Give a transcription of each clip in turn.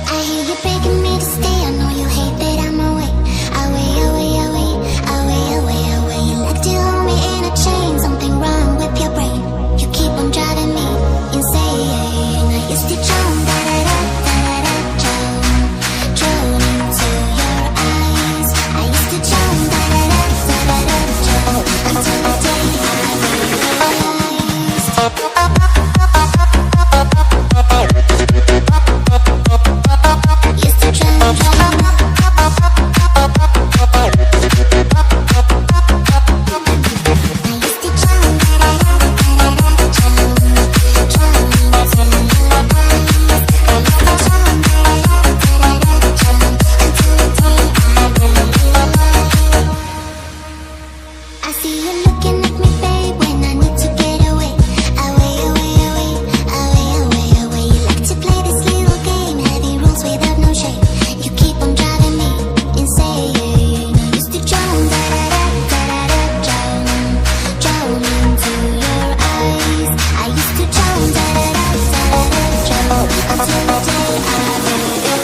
I hear you begging me to stay. I know you hate that I'm away. Away, away, away, away, away, away. You like to hold me in a chain. Something wrong with your brain. You keep on driving me insane. I used to drown, da da da da da da, drown into your eyes. I used to drown, da da da da da da, drown until the day I realized. Used to drown, drown. I see you looking at me, babe, when I need to get away. Away, away, away, away, away, away. You like to play this little game, heavy rules without no shame. You keep on driving me insane. I used to drown, da da da da da da, drown into your eyes. I used to drown, da da da da da da, drown until the day I realized.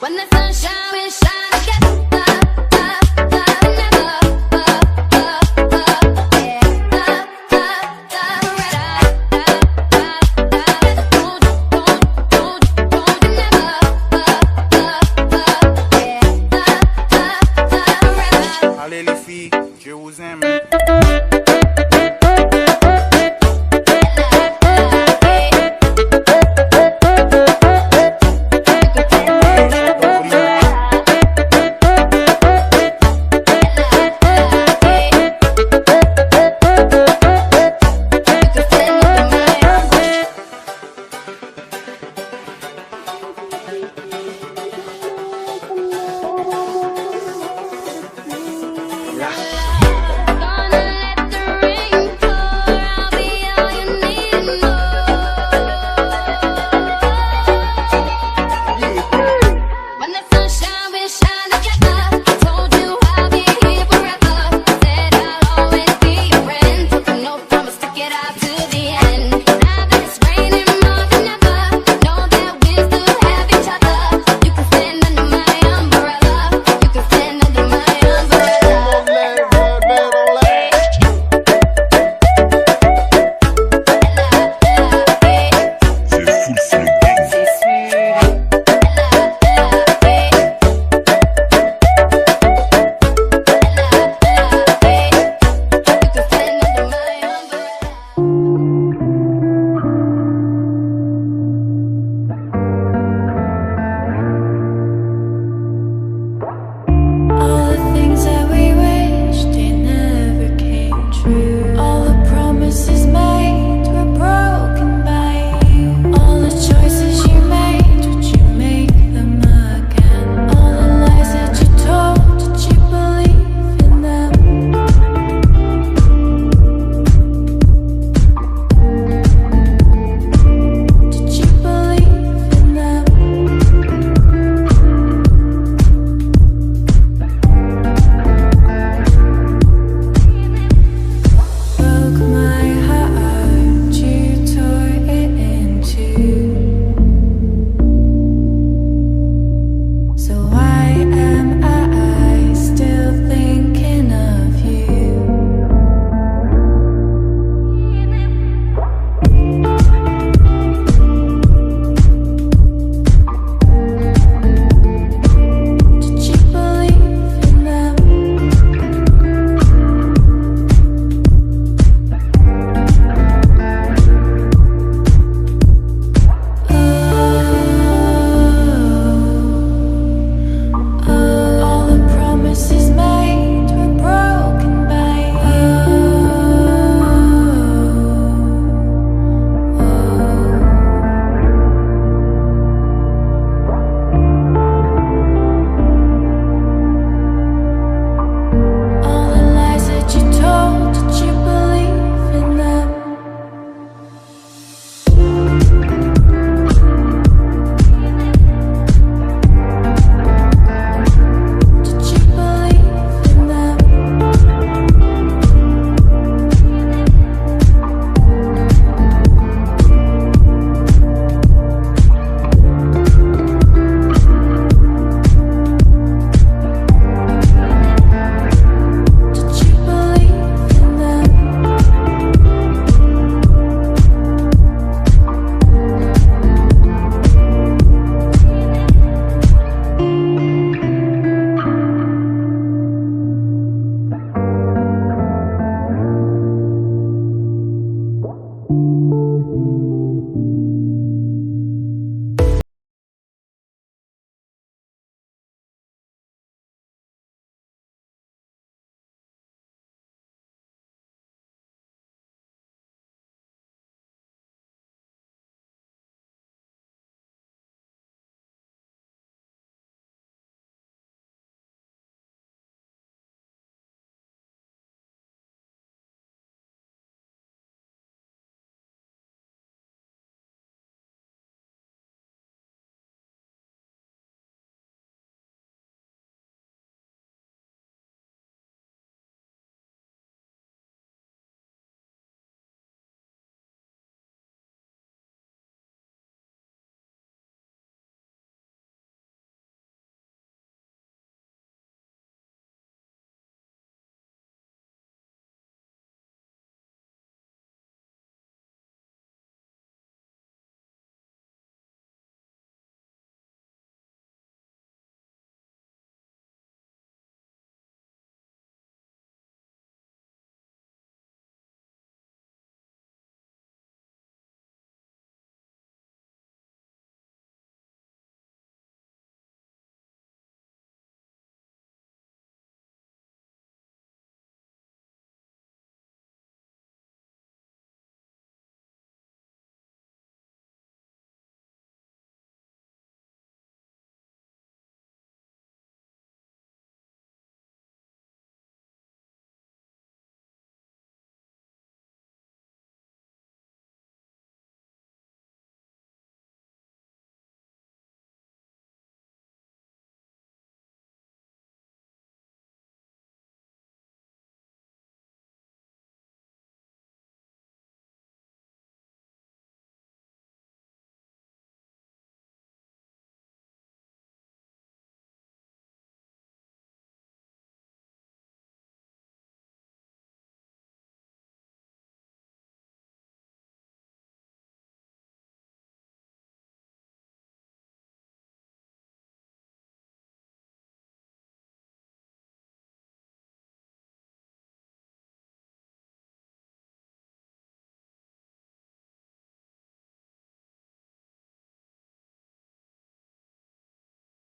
When the sun shines